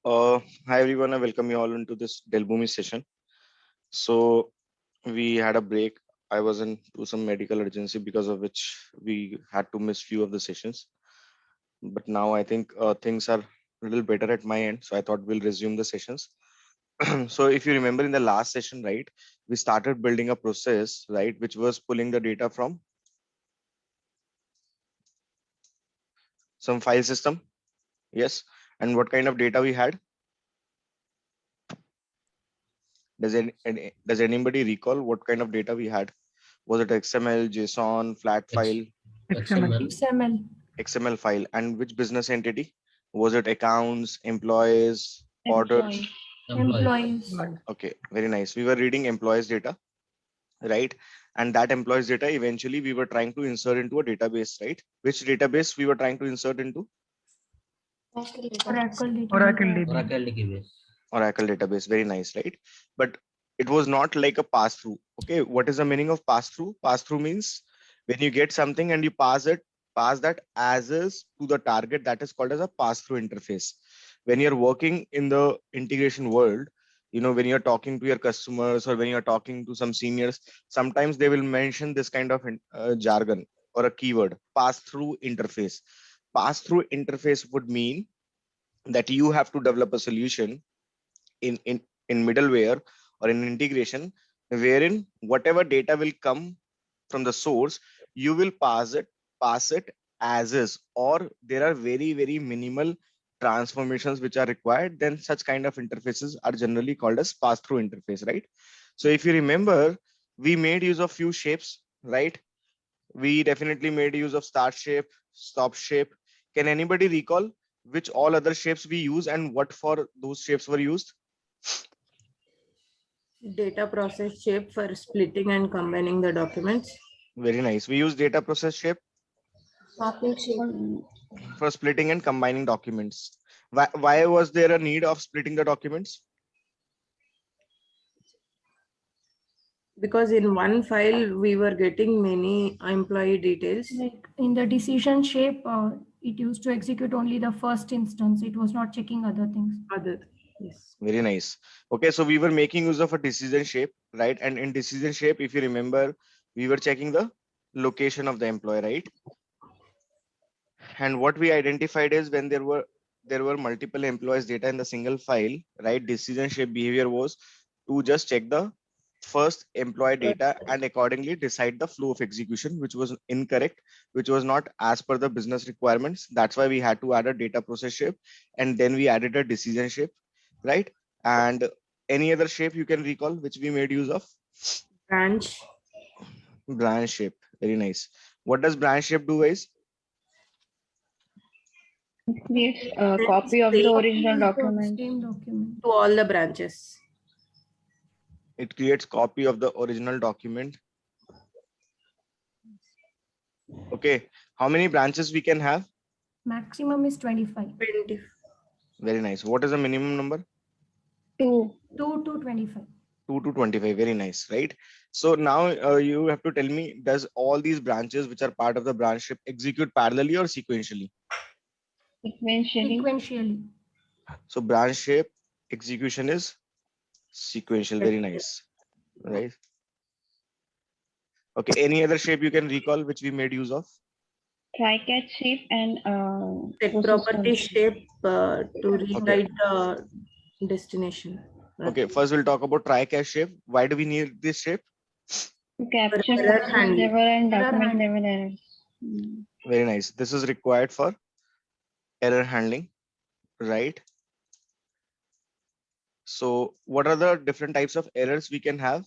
Hi everyone, I welcome you all into this dellboomi session. So we had a break. I was into some medical urgency because of which we had to miss few of the sessions. But now I think things are a little better at my end. So I thought we'll resume the sessions. So if you remember in the last session, right, we started building a process, right, which was pulling the data from some file system. Yes. And what kind of data we had? Does anybody recall what kind of data we had? Was it XML, JSON, flat file, XML. XML. XML file? And which business entity? Was it accounts, employees, orders? Employees. Okay, very nice. We were reading employees data, right? And that employees data eventually we were trying to insert into a database, right? Which database we were trying to insert into? Oracle data. Oracle DB. Oracle database. Very nice, right? But it was not like a pass through. Okay, what is the meaning of pass through? Pass through means when you get something and you pass that as is to the target, that is called as a pass through interface. When you're working in the integration world, when you're talking to your customers or when you're talking to some seniors, sometimes they will mention this kind of jargon or a keyword, pass through interface. Pass through interface would mean that you have to develop a solution in in middleware or in integration wherein whatever data will come from the source, you will pass it as is, or there are very minimal transformations which are required. Then such kind of interfaces are generally called as pass through interface, right? So if you remember, we made use of few shapes, right? We definitely made use of start shape, stop shape. Can anybody recall which all other shapes we use and what for those shapes were used? Data process shape for splitting and combining the documents. Very nice. We use data process shape for splitting and combining documents. Why was there a need of splitting the documents? Because in one file we were getting many employee details. Like in the decision shape, it used to execute only the first instance. It was not checking other things. Yes. Very nice. Okay, so we were making use of a decision shape, right? And in decision shape, if you remember, we were checking the location of the employee, right? And what we identified is when there were multiple employees data in the single file, right? Decision shape behavior was to just check the first employee data and accordingly decide the flow of execution, which was incorrect, which was not as per the business requirements. That's why we had to add a data process shape, and then we added a decision shape, right? And any other shape you can recall which we made use of? Branch. Branch shape. Very nice. What does branch shape do, guys? It creates a copy of the original document Same document. To all the branches. It creates copy of the original document. Okay, how many branches we can have? Maximum is 25. 20. Very nice. What is the minimum number? 2. 2 to 25. 2 to 25. Very nice, right? So now you have to tell me, does all these branches which are part of the branch shape execute parallelly or sequentially? Sequentially. So branch shape execution is sequential. Very nice, right? Okay, any other shape you can recall which we made use of? Try-catch shape and Set property shape to Okay. rewrite the destination. Okay, first we'll talk about try-catch shape. Why do we need this shape? to capture Error process handling. level and Error document handling. level errors. Very nice. This is required for error handling, right? So what are the different types of errors we can have?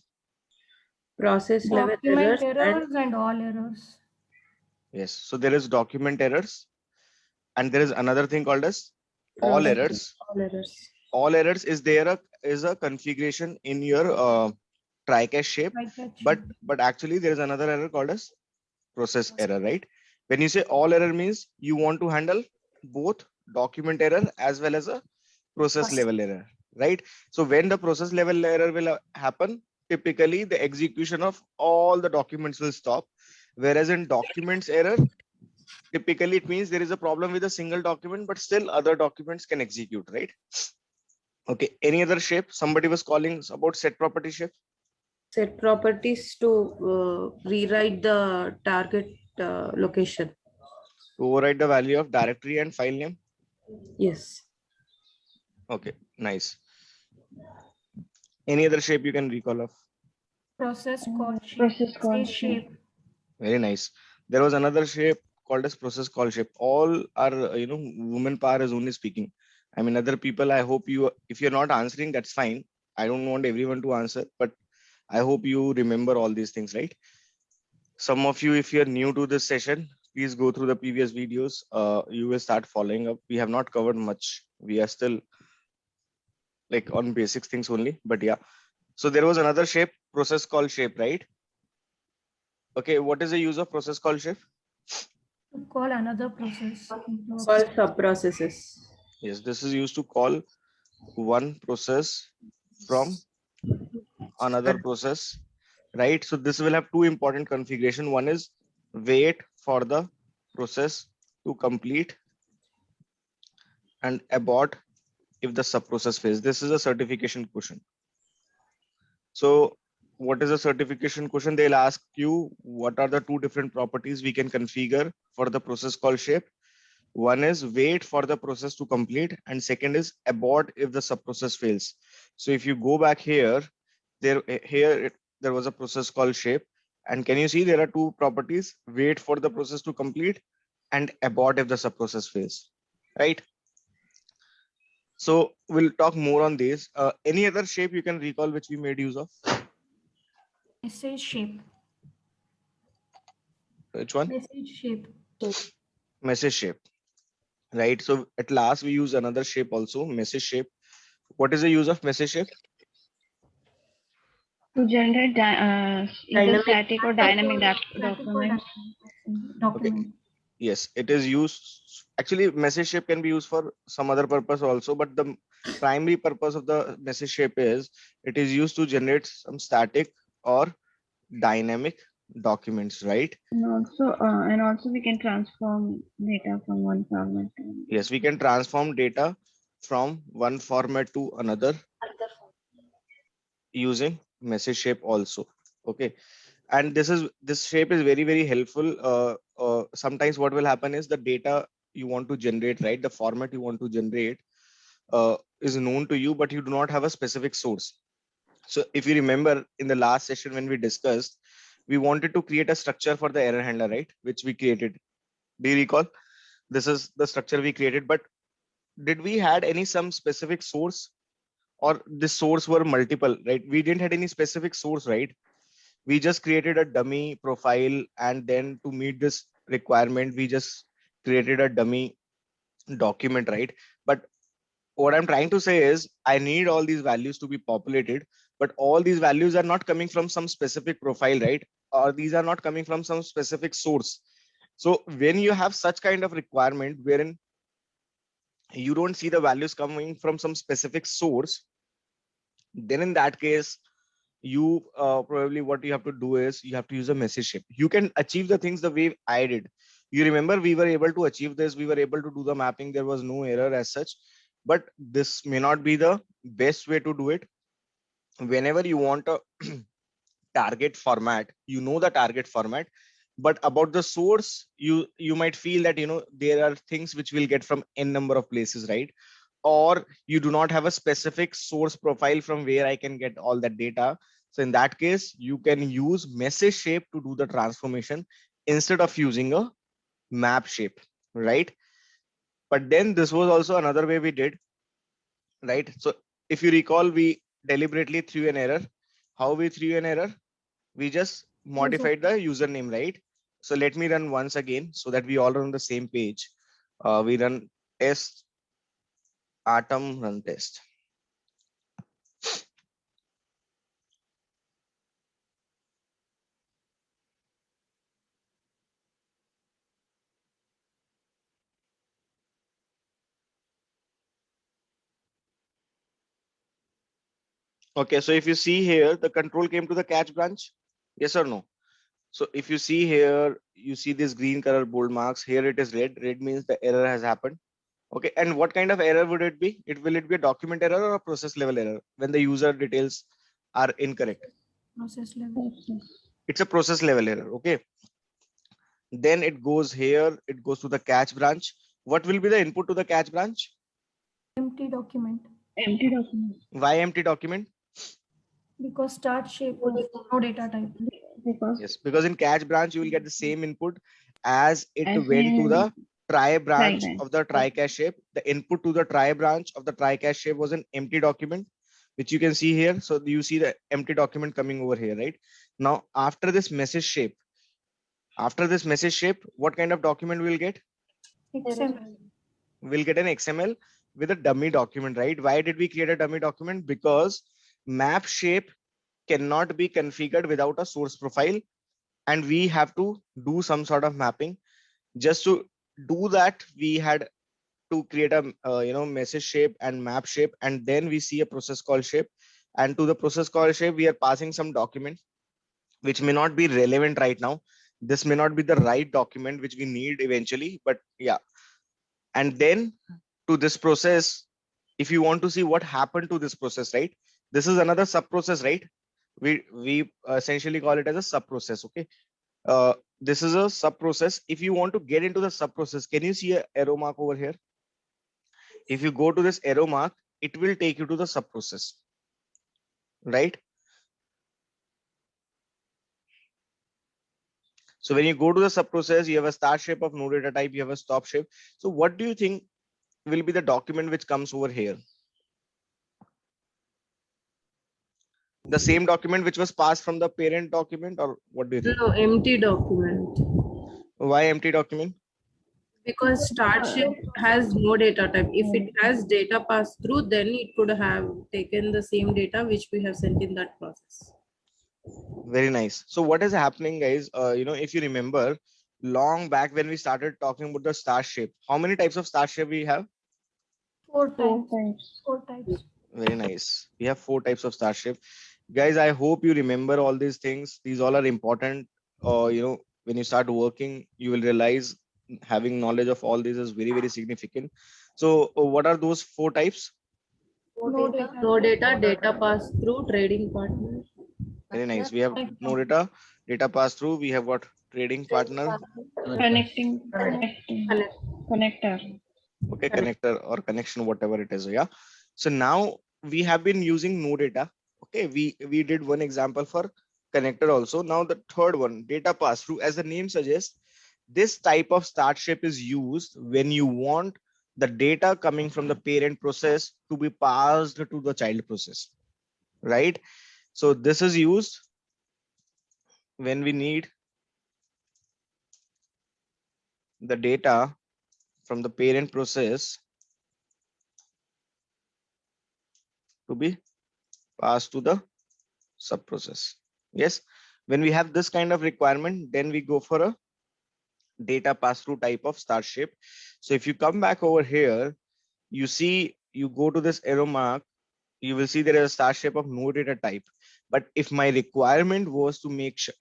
Process level Document errors. errors and all errors. Yes. So there is document errors, and there is another thing called as all errors. All errors. All errors is a configuration in your try-catch shape, but actually there is another error called as process error, right? When you say all error means you want to handle both document error as well as a process level error, right? So when the process level error will happen, typically the execution of all the documents will stop. Whereas in documents error, typically it means there is a problem with a single document, but still other documents can execute, right? Okay, any other shape? Somebody was calling about set property shape. Set properties to rewrite the target location. To override the value of directory and file name. Yes. Okay, nice. Any other shape you can recall of? Process call shape. Process call Message shape. Very nice. There was another shape called as process call shape. All are, woman power is only speaking. I mean, other people, I hope you, if you're not answering, that's fine. I don't want everyone to answer, but I hope you remember all these things, right? Some of you, if you're new to this session, please go through the previous videos. You will start following up. We have not covered much. We are still like on basics things only, but yeah. So there was another shape, process call shape, right? Okay, what is the use of process call shape? To call another process. into a Call subprocesses. Yes, this is used to call one process from another process, right? So this will have two important configuration. One is wait for the process to complete and abort if the subprocess fails. This is a certification question. So what is a certification question? They'll ask you what are the two different properties we can configure for the process call shape. One is wait for the process to complete, and second is abort if the subprocess fails. So if you go back here, there was a process called shape, and can you see there are two properties: wait for the process to complete and abort if the subprocess fails, right? So we'll talk more on this. Any other shape you can recall which we made use of? message shape. Which one? Message shape. Message shape, right? So at last we use another shape also, message shape. What is the use of message shape? to generate either Dynamic. static or dynamic Static or documents. document. Yes, it is used. Actually, message shape can be used for some other purpose also, but the primary purpose of the message shape is it is used to generate some static or dynamic documents, right? And also we can transform data from one format to another. Yes, we can transform data from one format to another using message shape also. Okay, and this shape is very helpful. Sometimes what will happen is the data you want to generate, right? The format you want to generate is known to you, but you do not have a specific source. So if you remember in the last session when we discussed, we wanted to create a structure for the error handler, right? Which we created. Do you recall? This is the structure we created, but did we had any some specific source, or this source were multiple, right? We didn't had any specific source, right? We just created a dummy profile, and then to meet this requirement, we just created a dummy document, right? But what I'm trying to say is I need all these values to be populated, but all these values are not coming from some specific profile, right? Or these are not coming from some specific source. So when you have such kind of requirement wherein you don't see the values coming from some specific source, then in that case, you probably what you have to do is you have to use a message shape. You can achieve the things the way I did. You remember we were able to achieve this. We were able to do the mapping. There was no error as such, but this may not be the best way to do it. Whenever you want a target format, you know the target format, but about the source, you might feel that there are things which will get from n number of places, right? Or you do not have a specific source profile from where I can get all that data. So in that case, you can use message shape to do the transformation instead of using a map shape, right? But then this was also another way we did, right? So if you recall, we deliberately threw an error. How we threw an error? We just modified the username, right? So let me run once again so that we all are on the same page. We run test atom run test. Okay, so if you see here, the control came to the catch branch. Yes or no? So if you see here, you see this green color bold marks. Here it is red. Red means the error has happened. Okay, and what kind of error would it be? Will it be a document error or a process level error when the user details are incorrect? Process level. It's a process level error. Okay. Then it goes here, it goes to the catch branch. What will be the input to the catch branch? Empty document. Empty document. Why empty document? Because start shape of no data type. Because Yes, because in catch branch you will get the same input as it as went to the in try branch branch. of the try cache shape. The input to the try branch of the try cache shape was an empty document, which you can see here. So you see the empty document coming over here, right? Now, after this message shape, what kind of document we'll get? XML. We'll get an XML with a dummy document, right? Why did we create a dummy document? Because map shape cannot be configured without a source profile, and we have to do some sort of mapping. Just to do that, we had to create a message shape and map shape, and then we see a process call shape. And to the process call shape, we are passing some document which may not be relevant right now. This may not be the right document which we need eventually, but yeah. And then to this process, if you want to see what happened to this process, right? This is another sub process, right? We essentially call it as a sub process. Okay. This is a sub process. If you want to get into the sub process, can you see a arrow mark over here? If you go to this arrow mark, it will take you to the sub process, right? So when you go to the sub process, you have a start shape of no data type, you have a stop shape. So what do you think will be the document which comes over here? The same document which was passed from the parent document, or what do you think? No, empty document. Why empty document? Because start shape has no data type. If it has data passed through, then it could have taken the same data which we have sent in that process. Very nice. So what is happening, guys? If you remember long back when we started talking about the star shape, how many types of star shape we have? Four Four types. types. Four types. Very nice. We have 4 types of star shape. Guys, I hope you remember all these things. These all are important. When you start working, you will realize having knowledge of all these is very, very significant. So what are those 4 types? No data. No data, data passed through, trading partner. Very nice. We have no data, data pass through. We have got trading partner. Connecting. Connector. Okay, connector or connection, whatever it is. Yeah. So now we have been using no data. Okay, we did one example for connector also. Now the third one, data pass through. As the name suggests, this type of start shape is used when you want the data coming from the parent process to be passed to the child process, right? So this is used when we need the data from the parent process to be passed to the sub process. Yes, when we have this kind of requirement, then we go for a data pass through type of star shape. So if you come back over here, you see, you go to this arrow mark, you will see there is a star shape of no data type. But if my requirement was to make sure,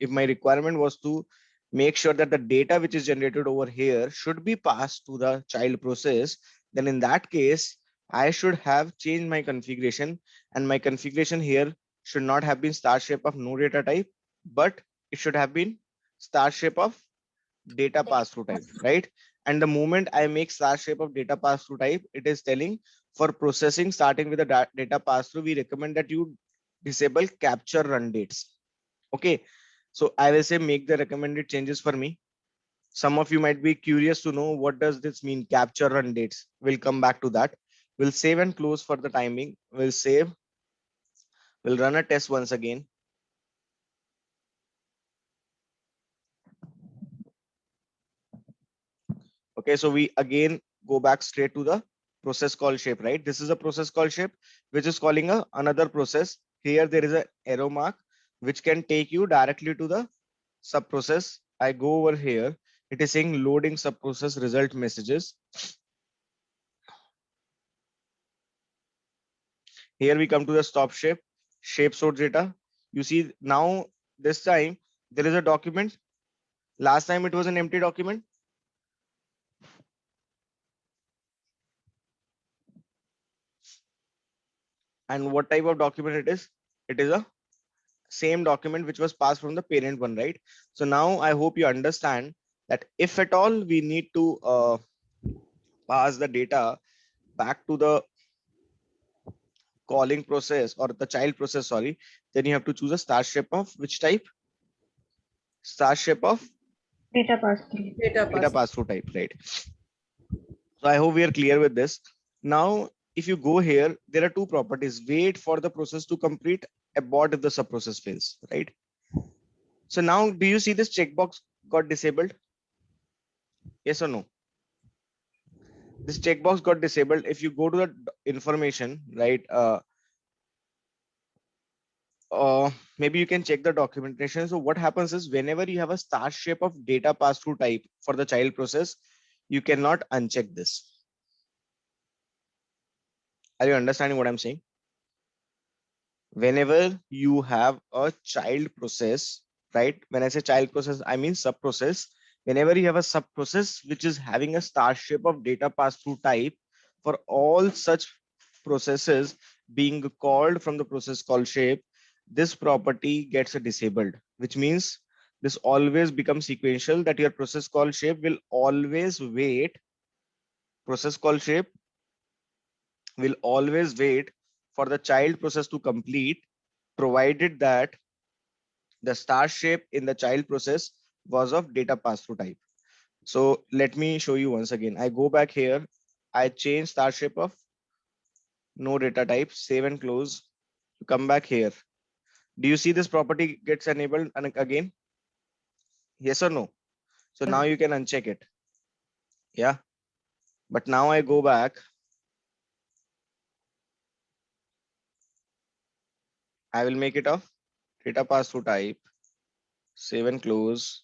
that the data which is generated over here should be passed to the child process, then in that case, I should have changed my configuration, and my configuration here should not have been star shape of no data type, but it should have been star shape of data pass through type, right? And the moment I make star shape of data pass through type, it is telling for processing starting with the data pass through, we recommend that you disable capture run dates. Okay, so I will say make the recommended changes for me. Some of you might be curious to know what does this mean, capture run dates. We'll come back to that. We'll save and close for the timing. We'll save. We'll run a test once again. Okay, so we again go back straight to the process call shape, right? This is a process call shape, which is calling another process. Here there is an arrow mark, which can take you directly to the sub process. I go over here. It is saying loading sub process result messages. Here we come to the stop shape source data. You see now this time there is a document. Last time it was an empty document. And what type of document it is? It is a same document which was passed from the parent one, right? So now I hope you understand that if at all we need to pass the data back to the calling process or the child process, sorry, then you have to choose a star shape of which type? Star shape of Data pass through. data pass through type, right? So I hope we are clear with this. Now, if you go here, there are two properties: wait for the process to complete, abort if the subprocess fails, right? So now, do you see this checkbox got disabled? Yes or no? This checkbox got disabled. If you go to the information, right? Maybe you can check the documentation. So what happens is whenever you have a star shape of data pass through type for the child process, you cannot uncheck this. Are you understanding what I'm saying? Whenever you have a child process, right? When I say child process, I mean sub process. Whenever you have a sub process which is having a star shape of data pass through type, for all such processes being called from the process call shape, this property gets disabled, which means this always becomes sequential, that your process call shape will always wait. Process call shape will always wait for the child process to complete, provided that the star shape in the child process was of data pass through type. So let me show you once again. I go back here, I change star shape of no data type, save and close. You come back here. Do you see this property gets enabled again? Yes or no? So now you can uncheck it. Yeah. But now I go back. I will make it of data pass through type, save and close.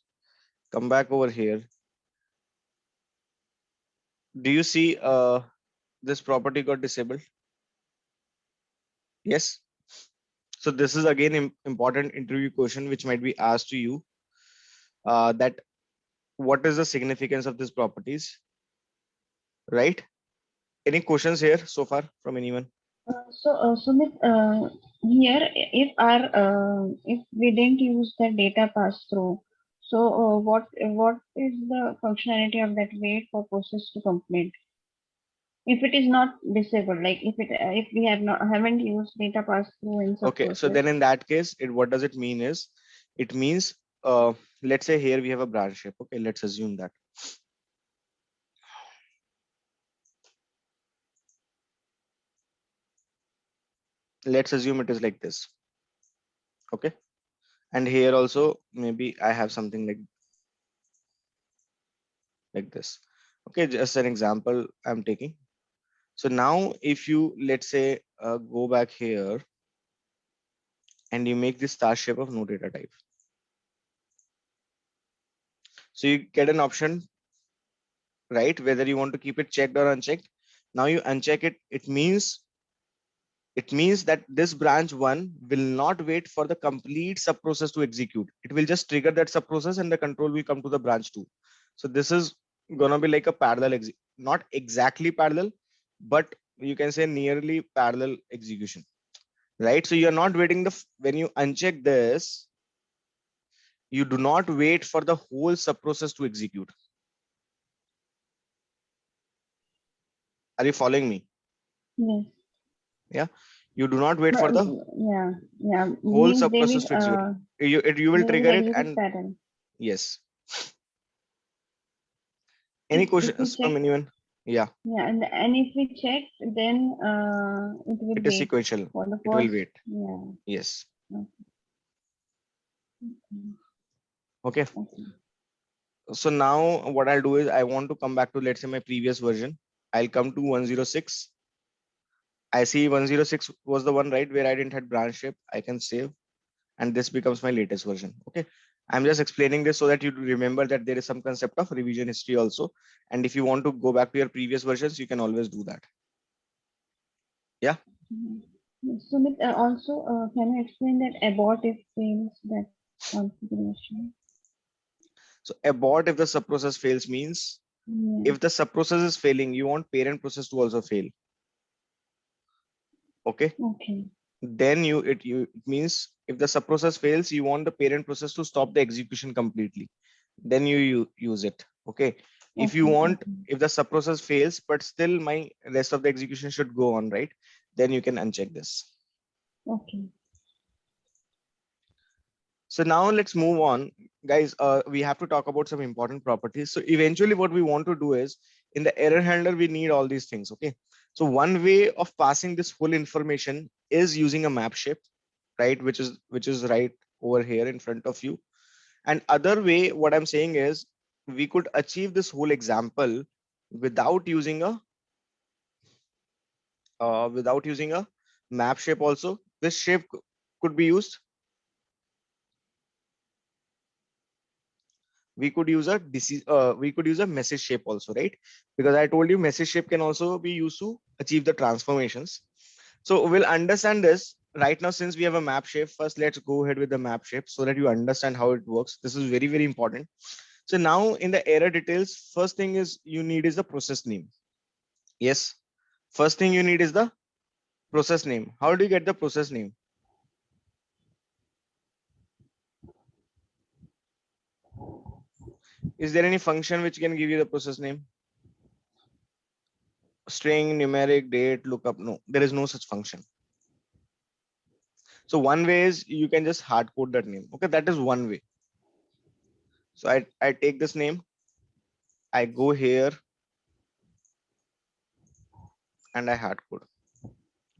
Come back over here. Do you see this property got disabled? Yes. So this is again important interview question which might be asked to you, that what is the significance of these properties, right? Any questions here so far from anyone? Sumit, here if we didn't use the data pass through, so what is the functionality of that wait for process to complete? If it is not disabled, like if we haven't used data pass through in some Okay, so process. then in that case, what does it mean is, it means, let's say here we have a branch shape. Okay, let's assume that. Let's assume it is like this. Okay, and here also maybe I have something like this. Okay, just an example I'm taking. So now if you, let's say, go back here and you make this star shape of no data type. So you get an option, right? Whether you want to keep it checked or unchecked. Now you uncheck it. It means that this branch one will not wait for the complete sub process to execute. It will just trigger that sub process and the control will come to the branch two. So this is gonna be like a parallel not exactly parallel, but you can say nearly parallel execution, right? So you're not waiting when you uncheck this, you do not wait for the whole sub process to execute. Are you following me? Yes. Yeah, you do not wait But, for the yeah. whole Means sub they process will to execute. You will they will trigger it, execute and pattern. yes. Any If we questions check, from anyone? Yeah, yeah, and if we check, then it will it is wait sequential. for the It will first. wait. Yeah. Yes. Okay. Okay. So now what I'll do is I want to come back to, let's say, my previous version. I'll come to 106. I see 106 was the one, right, where I didn't have branch shape. I can save, and this becomes my latest version. Okay. I'm just explaining this so that you remember that there is some concept of revision history also. And if you want to go back to your previous versions, you can always do that. Yeah. Sumit, also, can you explain that abort if fails that configuration? So abort if the subprocess fails means, Yeah. if the subprocess is failing, you want parent process to also fail. Okay. Okay. Then it means if the subprocess fails, you want the parent process to stop the execution completely. Then you use it. Okay. If you Okay. want, Okay. if the subprocess fails, but still my rest of the execution should go on, right? Then you can uncheck this. Okay. So now let's move on, guys. We have to talk about some important properties. So eventually what we want to do is in the error handler, we need all these things. Okay. So one way of passing this whole information is using a map shape, right? Which is right over here in front of you. And other way, what I'm saying is we could achieve this whole example without using a map shape also. This shape could be used. We could use a message shape also, right? Because I told you message shape can also be used to achieve the transformations. So we'll understand this right now. Since we have a map shape, first let's go ahead with the map shape so that you understand how it works. This is very, very important. So now in the error details, first thing is you need is the process name. Yes, first thing you need is the process name. How do you get the process name? Is there any function which can give you the process name? String, numeric, date, lookup? No, there is no such function. So one way is you can just hard code that name. Okay, that is one way. So I take this name, I go here and I hard code,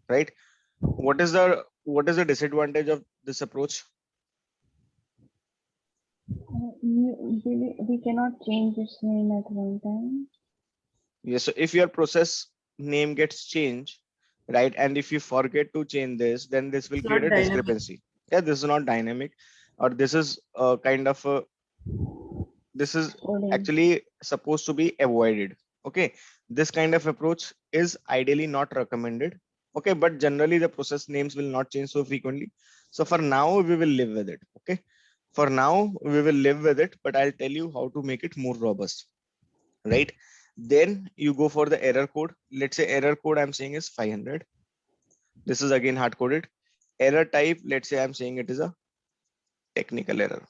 right? What is the disadvantage of this approach? We cannot change its name at one time. Yes, so if your process name gets changed, right, and if you forget to change this, then this will It's create not a dynamic. discrepancy. Yeah, this is not dynamic, or this is kind of this is Coding. actually supposed to be avoided. Okay, this kind of approach is ideally not recommended. Okay, but generally the process names will not change so frequently. So for now, we will live with it. Okay, for now, we will live with it, but I'll tell you how to make it more robust, right? Then you go for the error code. Let's say error code I'm saying is 500. This is again hard coded. Error type, let's say I'm saying it is a technical error.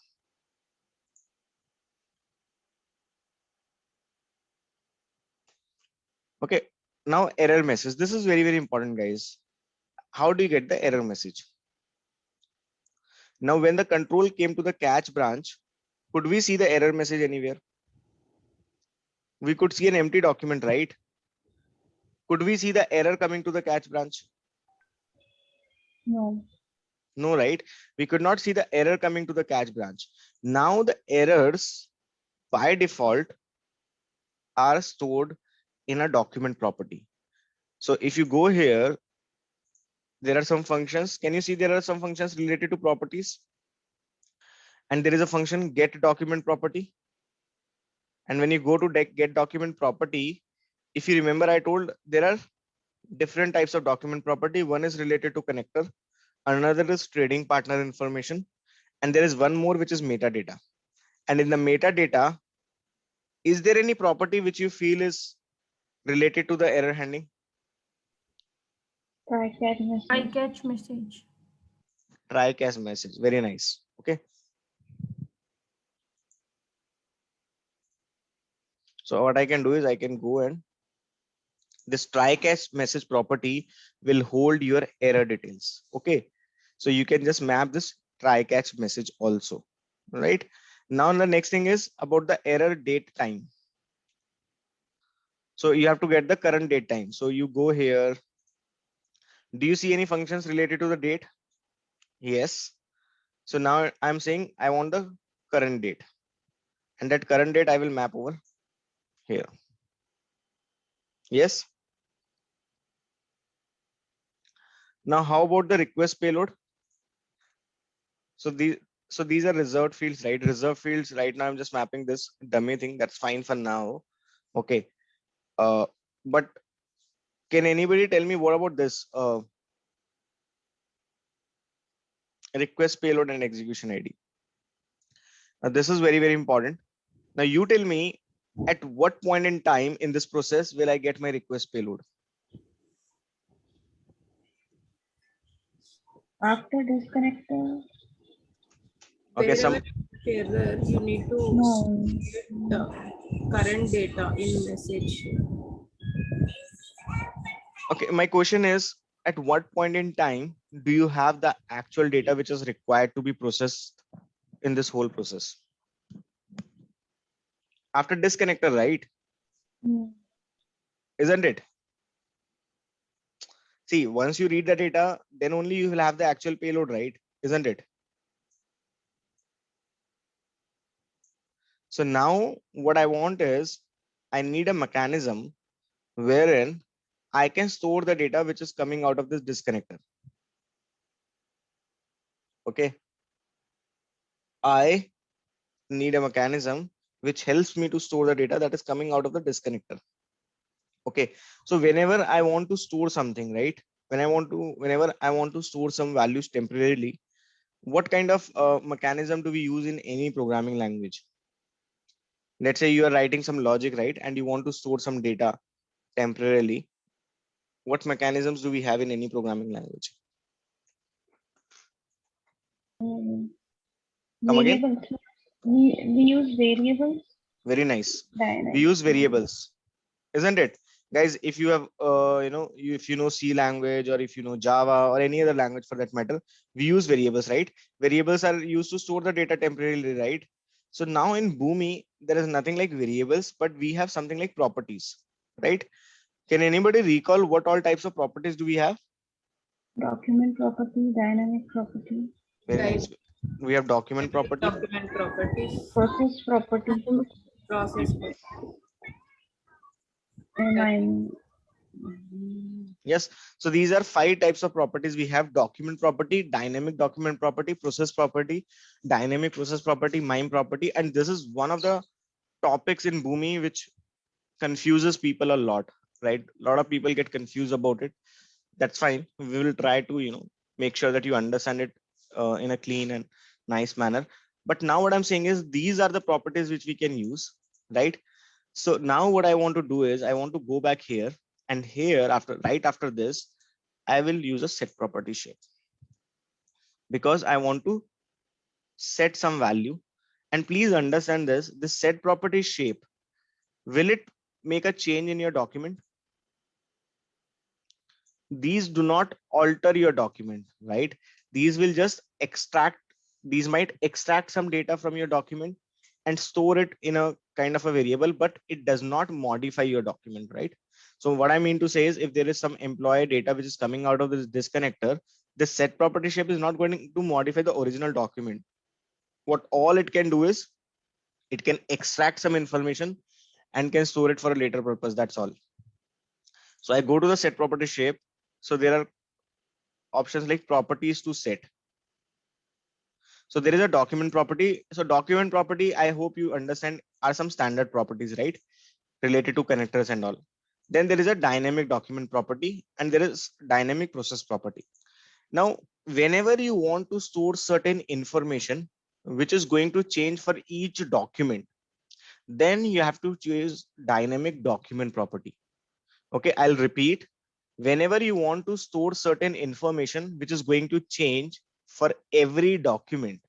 Okay, now error message. This is very, very important, guys. How do you get the error message? Now, when the control came to the catch branch, could we see the error message anywhere? We could see an empty document, right? Could we see the error coming to the catch branch? No. No, right? We could not see the error coming to the catch branch. Now the errors by default are stored in a document property. So if you go here, there are some functions. Can you see there are some functions related to properties? And there is a function get document property. And when you go to get document property, if you remember, I told there are different types of document property. One is related to connector, another is trading partner information, and there is one more which is metadata. And in the metadata, is there any property which you feel is related to the error handling? Try catch message. I catch message. Try catch message. Very nice. Okay. So what I can do is I can go and this try catch message property will hold your error details. Okay. So you can just map this try catch message also, right? Now the next thing is about the error date time. So you have to get the current date time. So you go here. Do you see any functions related to the date? Yes. So now I'm saying I want the current date, and that current date I will map over here. Yes. Now how about the request payload? So these are reserved fields, right? Reserved fields right now I'm just mapping this dummy thing. That's fine for now. Okay. But can anybody tell me what about this request payload and execution ID? Now this is very, very important. Now you tell me at what point in time in this process will I get my request payload? After disconnector, Okay, Wherever error, you need to no. get the current data in message. okay, my question is, at what point in time do you have the actual data which is required to be processed in this whole process? After disconnector, right? Hmm. Isn't it? See, once you read the data, then only you will have the actual payload, right? Isn't it? So now what I want is, I need a mechanism wherein I can store the data which is coming out of this disconnector. Okay. I need a mechanism which helps me to store the data that is coming out of the disconnector. Okay. So whenever I want to store something, right? Whenever I want to store some values temporarily, what kind of mechanism do we use in any programming language? Let's say you are writing some logic, right? And you want to store some data temporarily. What mechanisms do we have in any programming language? Come again? Variables. We use variables. Very nice. Dynamic. We use variables, isn't it? Guys, if you have, if you know C language, or if you know Java or any other language for that matter, we use variables, right? Variables are used to store the data temporarily, right? So now in BOOMI, there is nothing like variables, but we have something like properties, right? Can anybody recall what all types of properties do we have? Document property, dynamic property, Very Right. nice. We have document property. Document properties, process property, process properties. and Yes. So these are 5 types of properties. We have document property, dynamic document property, process property, dynamic process property, MIME property. And this is one of the topics in BOOMI which confuses people a lot, right? A lot of people get confused about it. That's fine. We will try to, make sure that you understand it in a clean and nice manner. But now what I'm saying is, these are the properties which we can use, right? So now what I want to do is, I want to go back here, and here right after this, I will use a set property shape, because I want to set some value. And please understand this set property shape, will it make a change in your document? These do not alter your document, right? These will just these might extract some data from your document and store it in a kind of a variable, but it does not modify your document, right? So what I mean to say is, if there is some employee data which is coming out of this disconnector, the set property shape is not going to modify the original document. What all it can do is, it can extract some information and can store it for a later purpose. That's all. So I go to the set property shape. So there are options like properties to set. So there is a document property. So document property, I hope you understand, are some standard properties, right? Related to connectors and all. Then there is a dynamic document property, and there is dynamic process property. Now, whenever you want to store certain information, which is going to change for each document, then you have to choose dynamic document property. Okay, I'll repeat. Whenever you want to store certain information which is going to change for every document,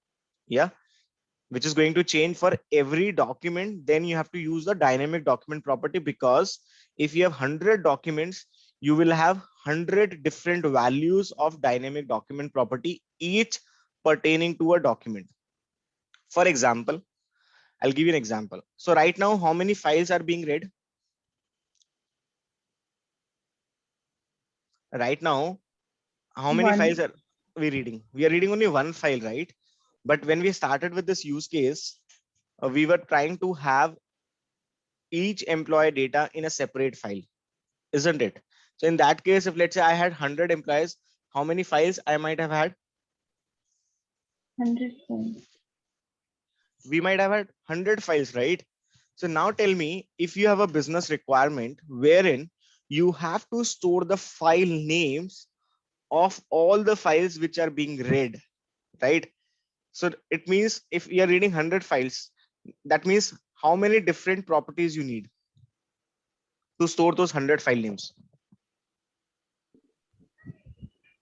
yeah, which is going to change for every document, then you have to use the dynamic document property, because if you have 100 documents, you will have 100 different values of dynamic document property, each pertaining to a document. For example, I'll give you an example. So right now, how many files are being read? Right now, how many one. files are we reading? We are reading only one file, right? But when we started with this use case, we were trying to have each employee data in a separate file, isn't it? So in that case, if let's say I had 100 employees, how many files I might have had? 100 points. We might have had 100 files, right? So now tell me, if you have a business requirement wherein you have to store the file names of all the files which are being read, right? So it means if you are reading 100 files, that means how many different properties you need to store those 100 file names?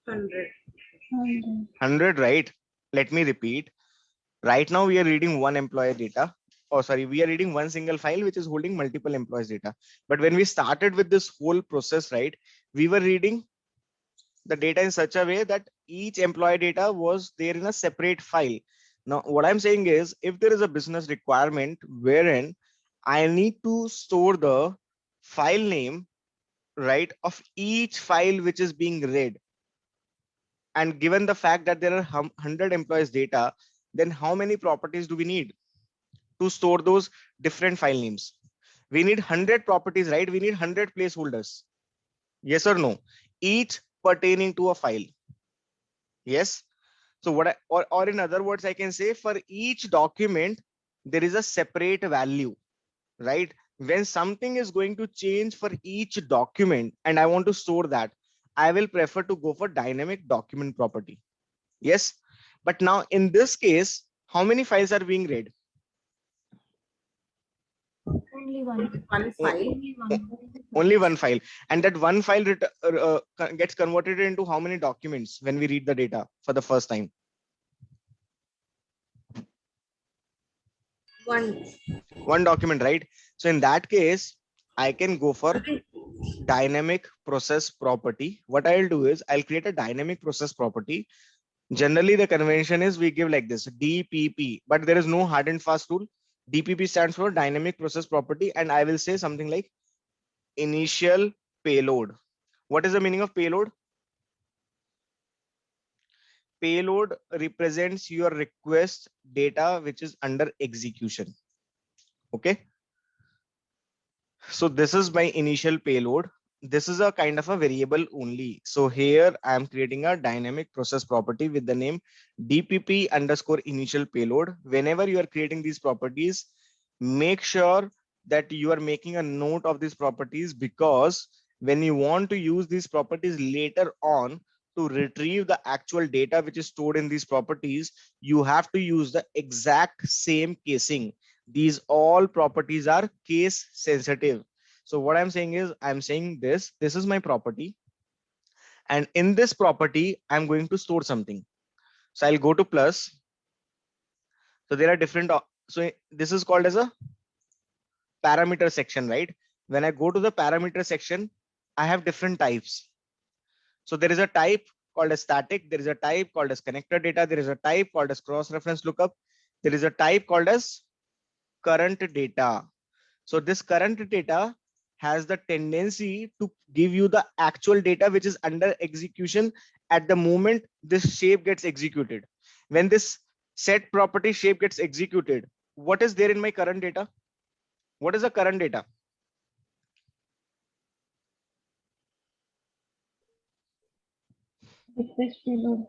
100. 100, right? Let me repeat. Right now we are reading one employee data. Oh, sorry, we are reading one single file which is holding multiple employees data. But when we started with this whole process, right, we were reading the data in such a way that each employee data was there in a separate file. Now, what I'm saying is, if there is a business requirement wherein I need to store the file name, right, of each file which is being read, and given the fact that there are 100 employees data, then how many properties do we need to store those different file names? We need 100 properties, right? We need 100 placeholders. Yes or no? Each pertaining to a file. Yes. So what or in other words, I can say for each document, there is a separate value, right? When something is going to change for each document and I want to store that, I will prefer to go for dynamic document property. Yes. But now in this case, how many files are being read? Only one. One file. Only one. Only one file. And that one file gets converted into how many documents when we read the data for the first time? One document, right? So in that case, I can go for dynamic process property. What I'll do is I'll create a dynamic process property. Generally, the convention is we give like this DPP, but there is no hard and fast rule. DPP stands for dynamic process property, and I will say something like initial payload. What is the meaning of payload? Payload represents your request data which is under execution. Okay. So this is my initial payload. This is a kind of a variable only. So here I am creating a dynamic process property with the name DPP underscore initial payload. Whenever you are creating these properties, make sure that you are making a note of these properties, because when you want to use these properties later on to retrieve the actual data which is stored in these properties, you have to use the exact same casing. These all properties are case sensitive. So what I'm saying is, I'm saying this is my property, and in this property I'm going to store something. So I'll go to plus. So there are different, so this is called as a parameter section, right? When I go to the parameter section, I have different types. So there is a type called as static, there is a type called as connector data, there is a type called as cross reference lookup, there is a type called as current data. So this current data has the tendency to give you the actual data which is under execution at the moment this shape gets executed. When this set property shape gets executed, what is there in my current data? What is the current data? Request payload.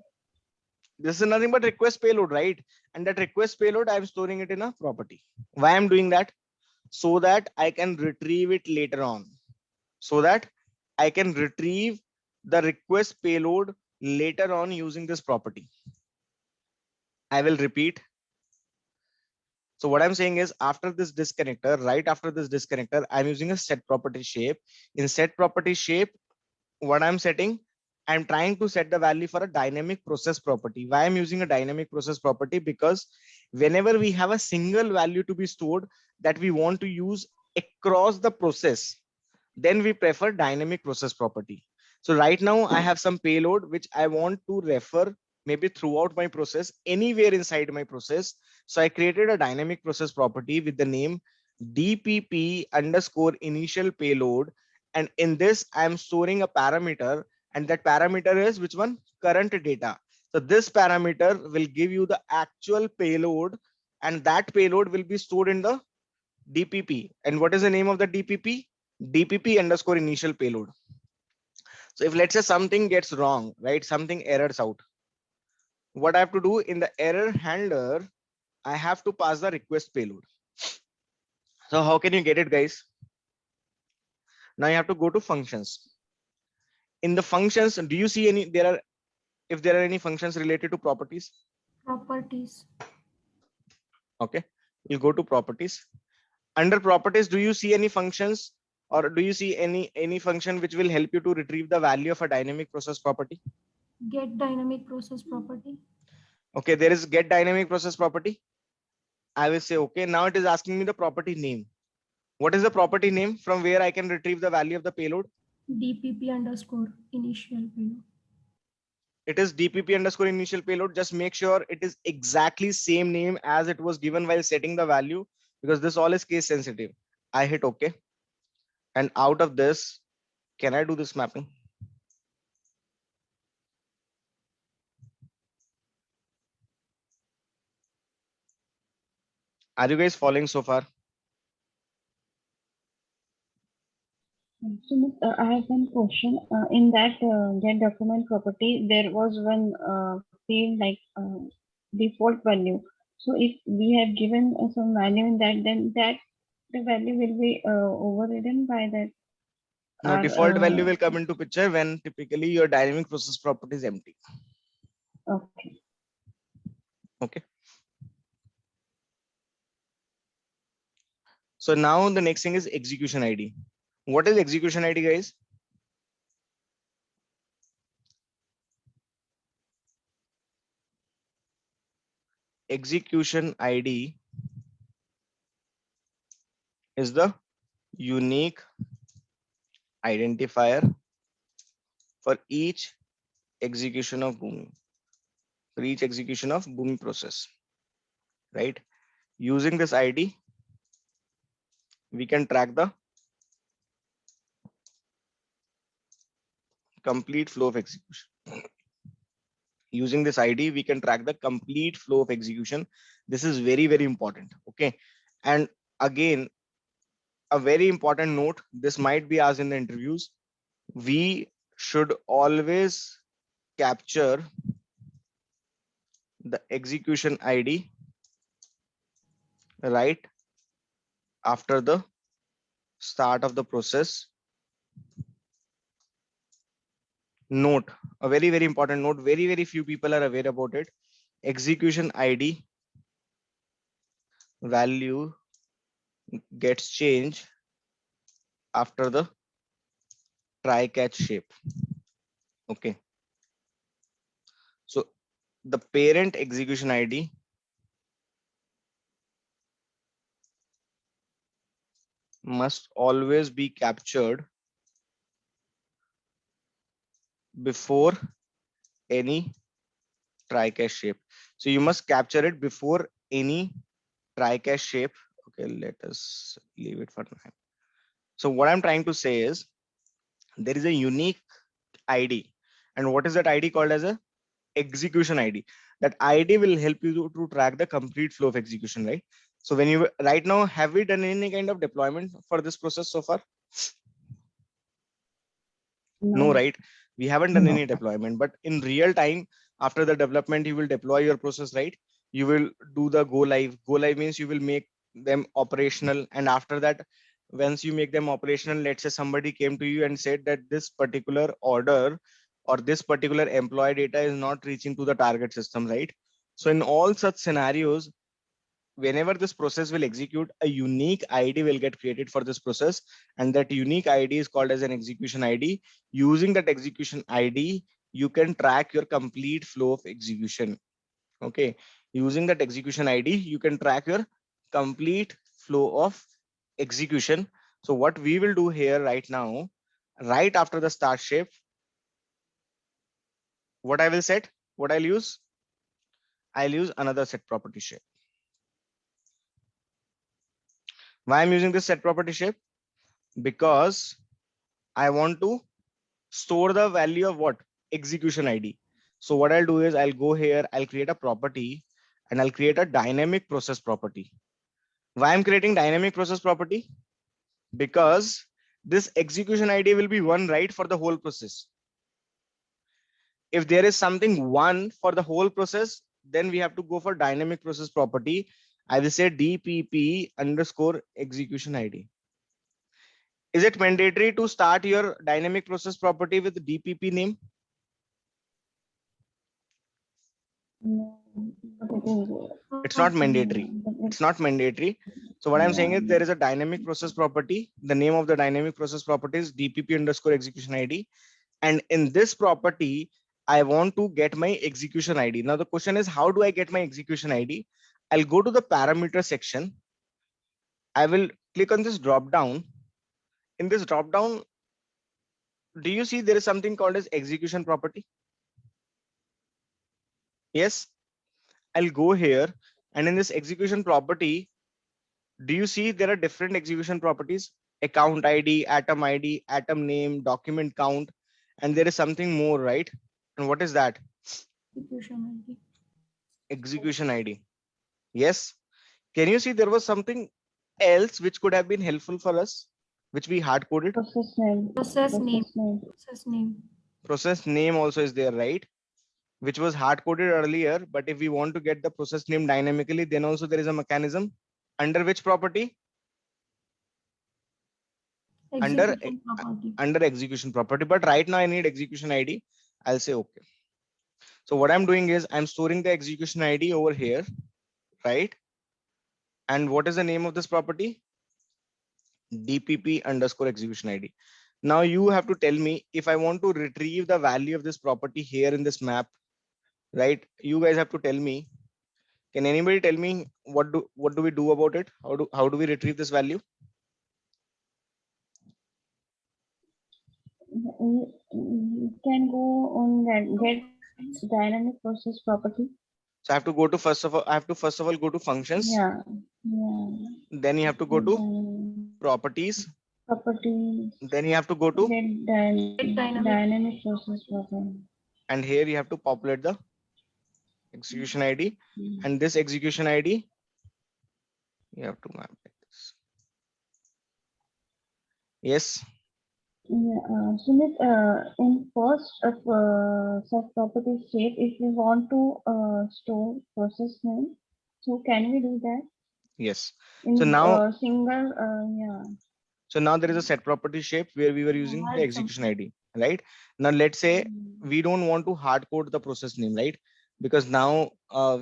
This is nothing but request payload, right? And that request payload, I'm storing it in a property. Why I'm doing that? So that I can retrieve it later on. So that I can retrieve the request payload later on using this property. I will repeat. So what I'm saying is, after this disconnector, right after this disconnector, I'm using a set property shape. In set property shape, what I'm setting, I'm trying to set the value for a dynamic process property. Why I'm using a dynamic process property? Because whenever we have a single value to be stored that we want to use across the process, then we prefer dynamic process property. So right now I have some payload which I want to refer maybe throughout my process, anywhere inside my process. So I created a dynamic process property with the name DPP underscore initial payload. And in this, I'm storing a parameter, and that parameter is which one? Current data. So this parameter will give you the actual payload, and that payload will be stored in the DPP. And what is the name of the DPP? DPP underscore initial payload. So if let's say something gets wrong, right? Something errors out. What I have to do in the error handler, I have to pass the request payload. So how can you get it, guys? Now you have to go to functions. In the functions, do you see any, if there are any functions related to properties? Properties. Okay, you'll go to properties. Under properties, do you see any functions, or do you see any function which will help you to retrieve the value of a dynamic process property? Get dynamic process property. Okay, there is get dynamic process property. I will say, okay, now it is asking me the property name. What is the property name from where I can retrieve the value of the payload? DPP underscore initial payload. It is DPP underscore initial payload. Just make sure it is exactly same name as it was given while setting the value, because this all is case sensitive. I hit okay. And out of this, can I do this mapping? Are you guys following so far? So, I have one question. In that get document property, there was one field like default value. So, if we have given some value in that, then that the value will be overridden by that. No, default value will come into picture when typically your dynamic process property is empty. Okay. Okay. So now the next thing is execution ID. What is execution ID, guys? Execution ID is the unique identifier for each execution of BOOMI, for each execution of BOOMI process, right? Using this ID, we can track the complete flow of execution. Using this ID, we can track the complete flow of execution. This is very, very important. Okay. And again, a very important note, this might be asked in the interviews. We should always capture the execution ID right after the start of the process. Note, a very, very important note, very, very few people are aware about it. Execution ID value gets changed after the try catch shape. Okay. So the parent execution ID must always be captured before any try catch shape. So you must capture it before any try catch shape. Okay, let us leave it for now. So what I'm trying to say is there is a unique ID. And what is that ID called as a execution ID? That ID will help you to track the complete flow of execution, right? So when you right now, have we done any kind of deployment for this process so far? No, right? We haven't done any deployment, but in real time, after the development, you will deploy your process, right? You will do the go live. Go live means you will make them operational. And after that, once you make them operational, let's say somebody came to you and said that this particular order or this particular employee data is not reaching to the target system, right? So in all such scenarios, whenever this process will execute, a unique ID will get created for this process, and that unique ID is called as an execution ID. Using that execution ID, you can track your complete flow of execution. Okay, using that execution ID, you can track your complete flow of execution. So what we will do here right now, right after the start shape, what I will set, what I'll use another set property shape. Why I'm using this set property shape? Because I want to store the value of what? Execution ID. So what I'll do is I'll go here, I'll create a property and I'll create a dynamic process property. Why I'm creating dynamic process property? Because this execution ID will be one, right, for the whole process. If there is something one for the whole process, then we have to go for dynamic process property. I will say DPP underscore execution ID. Is it mandatory to start your dynamic process property with DPP name? No, It's not mandatory. It's not mandatory. So what I'm saying is there is a dynamic process property. The name of the dynamic process property is DPP underscore execution ID. And in this property, I want to get my execution ID. Now the question is, how do I get my execution ID? I'll go to the parameter section. I will click on this drop down. In this drop down, do you see there is something called as execution property? Yes. I'll go here, and in this execution property, do you see there are different execution properties? Account ID, atom name, document count, and there is something more, right? And what is that? Execution ID. Execution ID. Yes. Can you see there was something else which could have been helpful for us, which we hard coded? Process name. Process name. Process name. Process name. Process name also is there, right? Which was hard coded earlier. But if we want to get the process name dynamically, then also there is a mechanism under which property? Execution property. Under execution property. But right now I need execution ID. I'll say okay. So what I'm doing is I'm storing the execution ID over here, right? And what is the name of this property? DPP underscore execution ID. Now you have to tell me if I want to retrieve the value of this property here in this map, right? You guys have to tell me. Can anybody tell me what do we do about it? How do we retrieve this value? You can go on that get dynamic process property. So I have to go to first of all go to functions. Yeah. Yeah. Then you have to go to properties. Properties. Then you have to go to Get dynamic process property. and here you have to populate the execution ID, and this execution ID you have to map like this. Yes. Yeah, Sumit, in first of subproperty shape, if we want to store process name, so can we do that? Yes. In So now single, yeah. So now there is a set property shape where we were using the execution ID, right? Now let's say we don't want to hard code the process name, right? Because now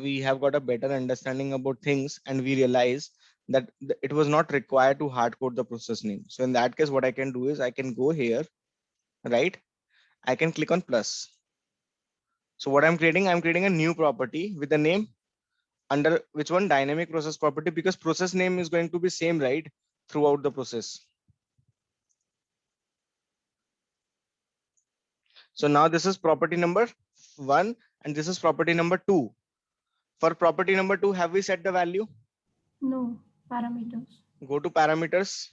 we have got a better understanding about things and we realize that it was not required to hard code the process name. So in that case, what I can do is I can go here, right? I can click on plus. So what I'm creating a new property with the name under which one? Dynamic process property, because process name is going to be same, right? Throughout the process. So now this is property number 1 and this is property number 2. For property number 2, have we set the value? No, parameters. Go to parameters.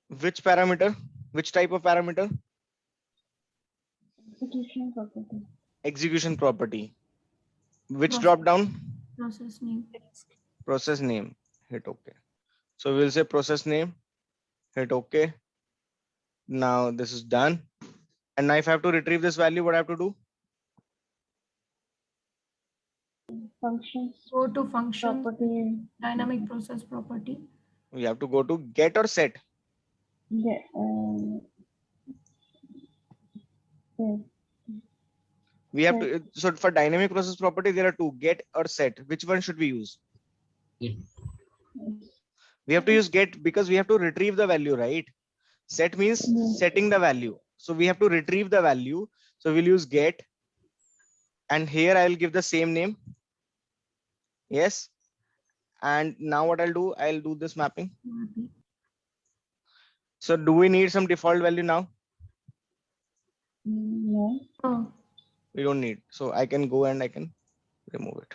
Which parameter? Which type of parameter? Execution property. Execution property. Which Process. drop down? Process name. Process name. Hit OK. So we'll say process name. Hit OK. Now this is done. And now if I have to retrieve this value, what I have to do? Functions. Go to function. Property. Dynamic process property. We have to go to get or set. Yeah, yeah. We have to, so for dynamic process property, there are two, get or set. Which one should we use? It, We have to use get because we have to retrieve the value, right? Set means setting the value. So we have to retrieve the value. So we'll use get. And here I will give the same name. Yes. And now what I'll do this mapping. So do we need some default value now? No. Oh, We don't need. So I can go and I can remove it.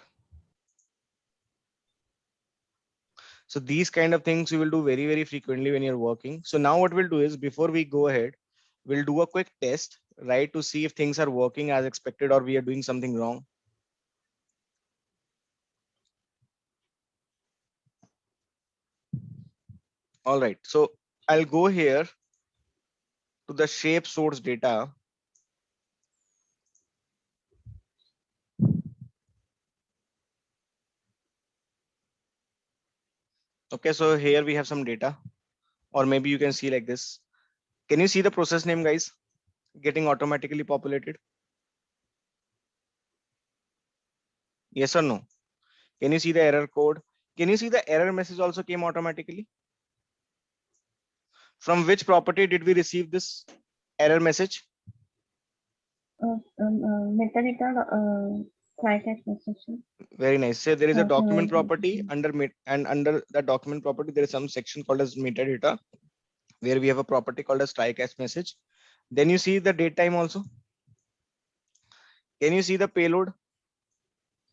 So these kind of things you will do very, very frequently when you're working. So now what we'll do is before we go ahead, we'll do a quick test, right? To see if things are working as expected or we are doing something wrong. All right. So I'll go here to the shape source data. Okay, so here we have some data, or maybe you can see like this. Can you see the process name, guys, getting automatically populated? Yes or no? Can you see the error code? Can you see the error message also came automatically? From which property did we receive this error message? metadata try catch message. Very nice. So there is a document Right. property under under the document property, there is some section called as metadata, where we have a property called as try catch message. Then you see the date time also. Can you see the payload?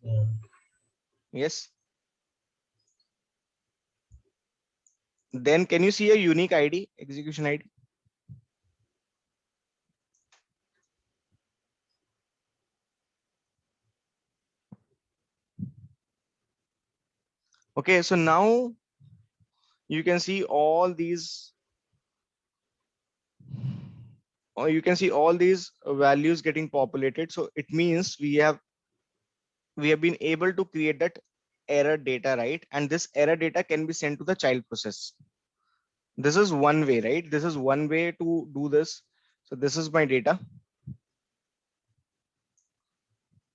Yeah. Yes. Then can you see a unique ID, execution ID? Okay, so now you can see all these, or you can see all these values getting populated. So it means we have been able to create that error data, right? And this error data can be sent to the child process. This is one way, right? This is one way to do this. So this is my data.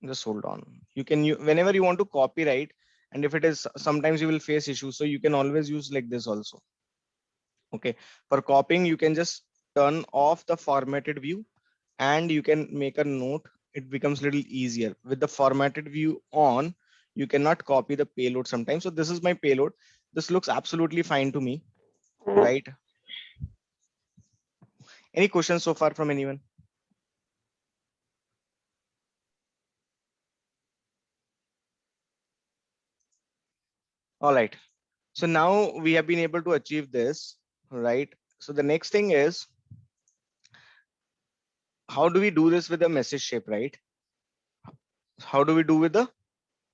Just hold on. You can whenever you want to copyright, and if it is, sometimes you will face issues. So you can always use like this also. Okay. For copying, you can just turn off the formatted view and you can make a note. It becomes a little easier. With the formatted view on, you cannot copy the payload sometimes. So this is my payload. This looks absolutely fine to me, right? Any questions so far from anyone? All right. So now we have been able to achieve this, right? So the next thing is, how do we do this with the message shape, right? How do we do with the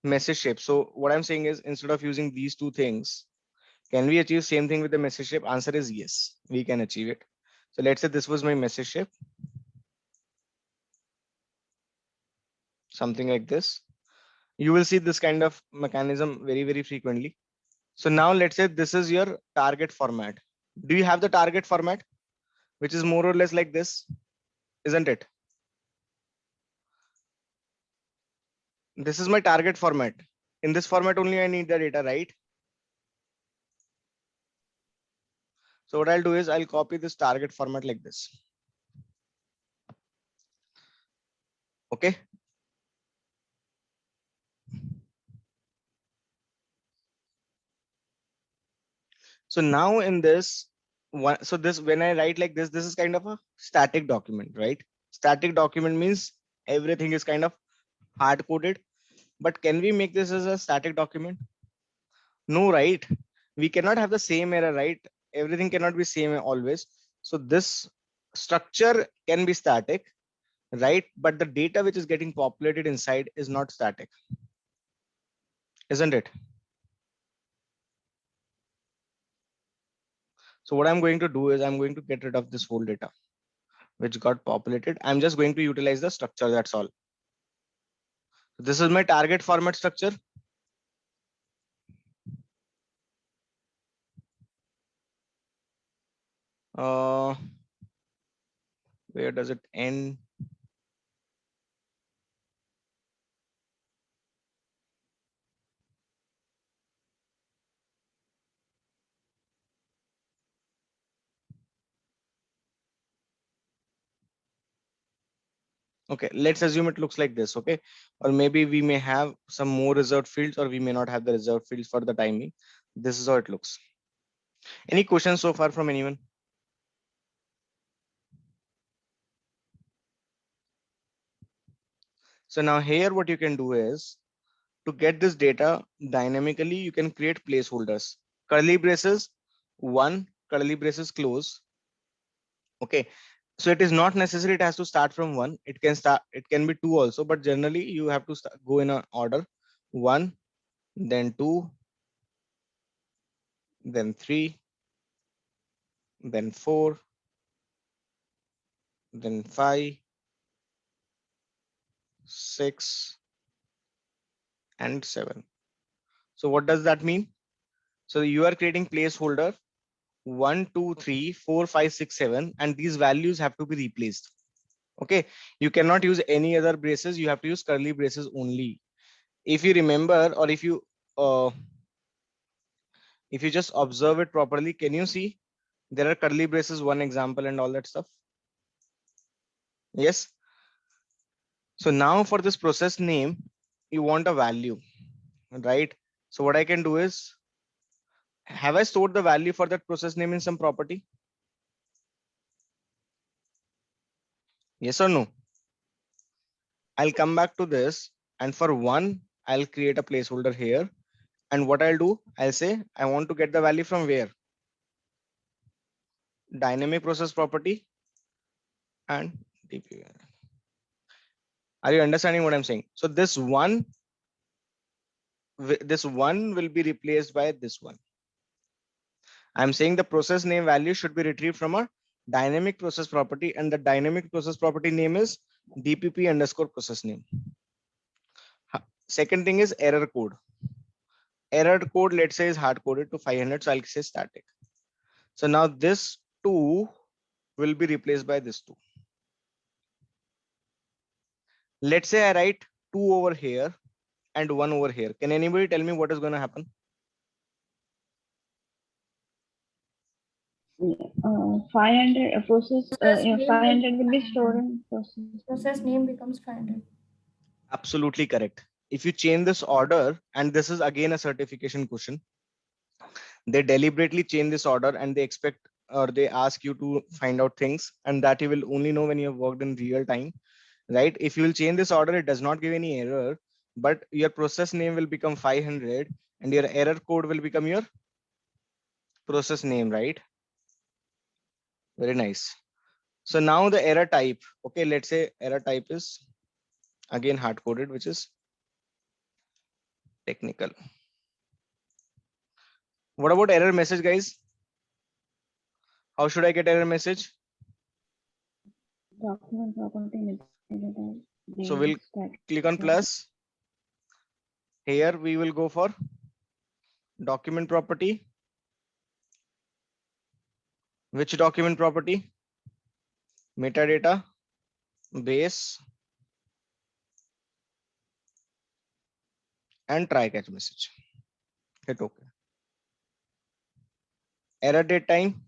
message shape? So what I'm saying is, instead of using these two things, can we achieve same thing with the message shape? Answer is yes, we can achieve it. So let's say this was my message shape, something like this. You will see this kind of mechanism very, very frequently. So now let's say this is your target format. Do you have the target format, which is more or less like this, isn't it? This is my target format. In this format only I need the data, right? So what I'll do is I'll copy this target format like this. Okay. So now in this one, so this, when I write like this is kind of a static document, right? Static document means everything is kind of hard coded. But can we make this as a static document? No, right? We cannot have the same error, right? Everything cannot be same always. So this structure can be static, right? But the data which is getting populated inside is not static, isn't it? So what I'm going to do is I'm going to get rid of this whole data which got populated. I'm just going to utilize the structure. That's all. This is my target format structure. Where does it end? Okay, let's assume it looks like this. Okay, or maybe we may have some more reserved fields, or we may not have the reserved fields for the timing. This is how it looks. Any questions so far from anyone? So now here what you can do is, to get this data dynamically, you can create placeholders. Curly braces 1, curly braces close. Okay, so it is not necessary it has to start from 1. It can be 2 also, but generally you have to go in an order: 1, then 2, then 3, then 4, then 5, 6, and 7. So what does that mean? So you are creating placeholder 1, 2, 3, 4, 5, 6, 7, and these values have to be replaced. Okay, you cannot use any other braces. You have to use curly braces only. If you remember, or if you just observe it properly, can you see there are curly braces, one example, and all that stuff? Yes. So now for this process name, you want a value, right? So what I can do is, have I stored the value for that process name in some property? Yes or no? I'll come back to this, and for one, I'll create a placeholder here. And what I'll do, I'll say, I want to get the value from where? Dynamic process property and DP. Are you understanding what I'm saying? So this one will be replaced by this one. I'm saying the process name value should be retrieved from a dynamic process property, and the dynamic process property name is DPP underscore process name. Second thing is error code. Error code, let's say, is hard coded to 500. So I'll say static. So now this 2 will be replaced by this 2. Let's say I write 2 over here and 1 over here. Can anybody tell me what is going to happen? 500 process, Process name 500 will be will- stored in process. Process name becomes 500. Absolutely correct. If you change this order, and this is again a certification question, they deliberately change this order and they expect, or they ask you to find out things, and that you will only know when you have worked in real time, right? If you will change this order, it does not give any error, but your process name will become 500 and your error code will become your process name, right? Very nice. So now the error type, okay, let's say error type is again hard coded, which is technical. What about error message, guys? How should I get error message? Document property. So we'll click on plus. Here we will go for document property. Which document property? Metadata, base, and try catch message. Hit OK. Error date time.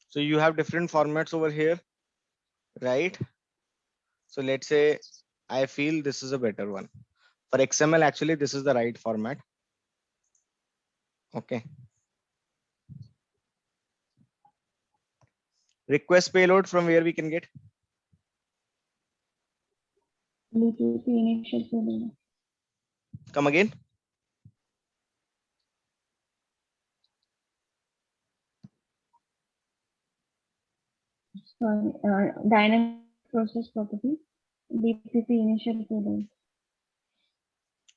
So you have different formats over here, right? So let's say I feel this is a better one. For XML, actually, this is the right format. Okay. Request payload, from where we can get? Bluetooth initial payload. Come again. Sorry, dynamic process property, DPP initial payload.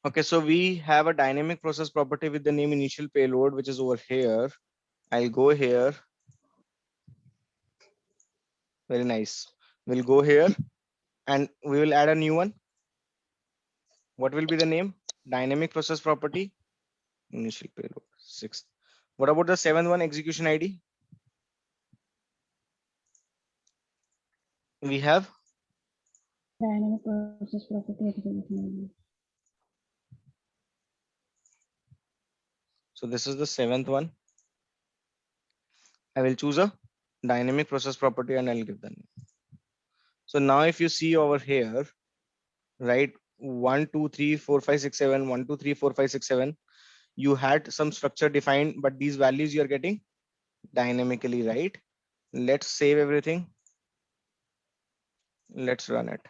Okay, so we have a dynamic process property with the name initial payload, which is over here. I'll go here. Very nice. We'll go here and we will add a new one. What will be the name? Dynamic process property, initial payload, 6. What about the 7th one, execution ID? We have Dynamic process property execution. So this is the 7th one. I will choose a dynamic process property and I'll give the name. So now if you see over here, right, 1, 2, 3, 4, 5, 6, 7, 1, 2, 3, 4, 5, 6, 7, you had some structure defined, but these values you are getting dynamically, right? Let's save everything. Let's run it.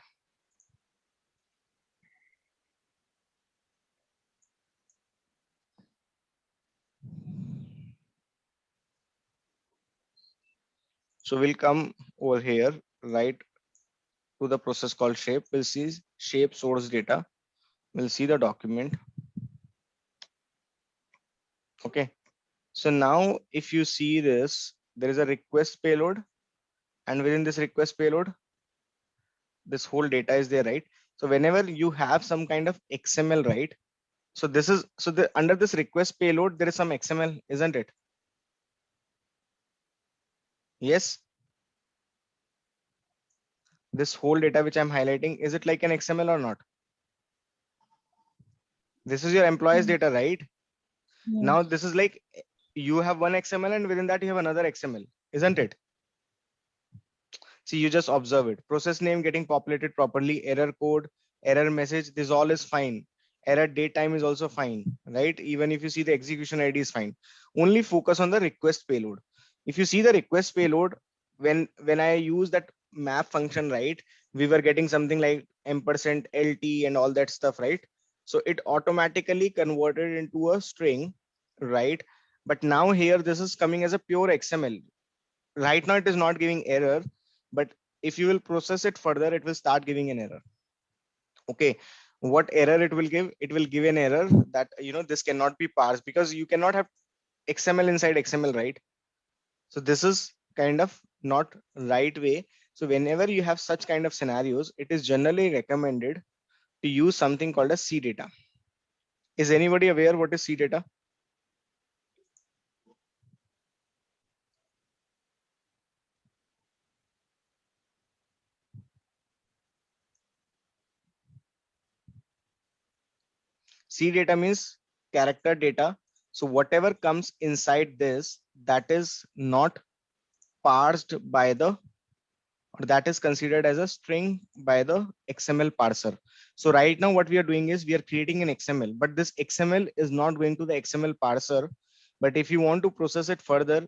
So we'll come over here, right, to the process called shape. We'll see shape source data. We'll see the document. Okay. So now if you see this, there is a request payload, and within this request payload, this whole data is there, right? So whenever you have some kind of XML, right? So this is, so the under this request payload, there is some XML, isn't it? Yes. This whole data which I'm highlighting, is it like an XML or not? This is your employees data, right? Yes. Now this is like you have one XML and within that you have another XML, isn't it? See, you just observe it. Process name getting populated properly, error code, error message, this all is fine. Error date time is also fine, right? Even if you see the execution ID is fine. Only focus on the request payload. If you see the request payload, when I use that map function, right, we were getting something like ampersand LT and all that stuff, right? So it automatically converted into a string, right? But now here this is coming as a pure XML. Right now it is not giving error, but if you will process it further, it will start giving an error. Okay, what error it will give? It will give an error that this cannot be parsed because you cannot have XML inside XML, right? So this is kind of not right way. So whenever you have such kind of scenarios, it is generally recommended to use something called as C data. Is anybody aware what is C data? C data means character data. So whatever comes inside this, that is not parsed by the, or that is considered as a string by the XML parser. So right now what we are doing is we are creating an XML, but this XML is not going to the XML parser. But if you want to process it further,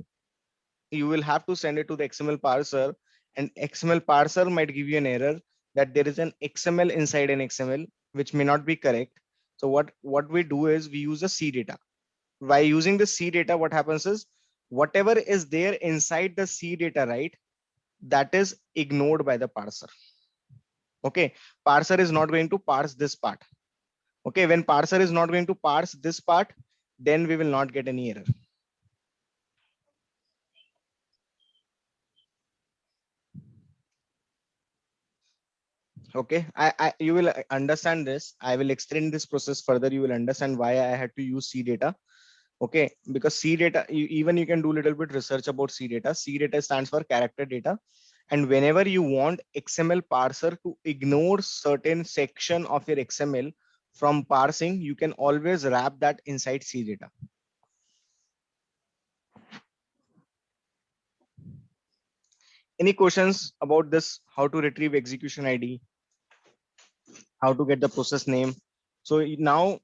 you will have to send it to the XML parser, and XML parser might give you an error that there is an XML inside an XML, which may not be correct. So what we do is we use a C data. By using the C data, what happens is whatever is there inside the C data, right, that is ignored by the parser. Okay, parser is not going to parse this part. Okay, when parser is not going to parse this part, then we will not get any error. Okay, you will understand this. I will extend this process further. You will understand why I had to use C data. Okay, because C data, even you can do a little bit research about C data. C data stands for character data. And whenever you want XML parser to ignore certain section of your XML from parsing, you can always wrap that inside C data. Any questions about this? How to retrieve execution ID? How to get the process name? So now,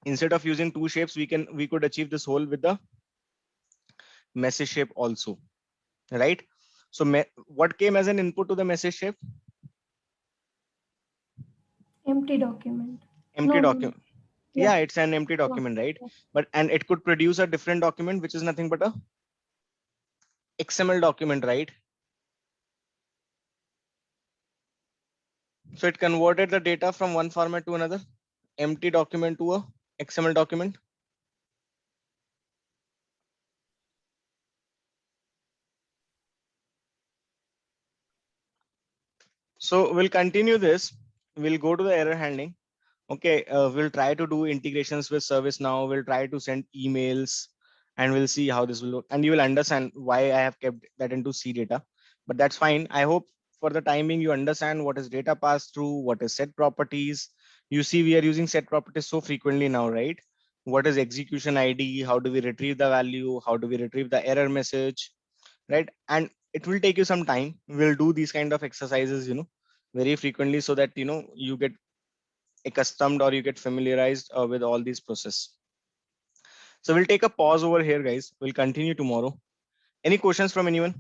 instead of using two shapes, we could achieve this whole with the message shape also, right? So what came as an input to the message shape? Empty document. Empty No, document. yeah. Yeah, it's an empty document, right? But and it could produce a different document, which is nothing but a XML document, right? So it converted the data from one format to another, empty document to a XML document. So we'll continue this. We'll go to the error handling. Okay, we'll try to do integrations with ServiceNow. We'll try to send emails, and we'll see how this will look. And you will understand why I have kept that into C data. But that's fine. I hope for the timing you understand what is data pass through, what is set properties. You see, we are using set properties so frequently now, right? What is execution ID? How do we retrieve the value? How do we retrieve the error message? Right? And it will take you some time. We'll do these kind of exercises, very frequently, so that you get accustomed or you get familiarized with all these process. So we'll take a pause over here, guys. We'll continue tomorrow. Any questions from anyone?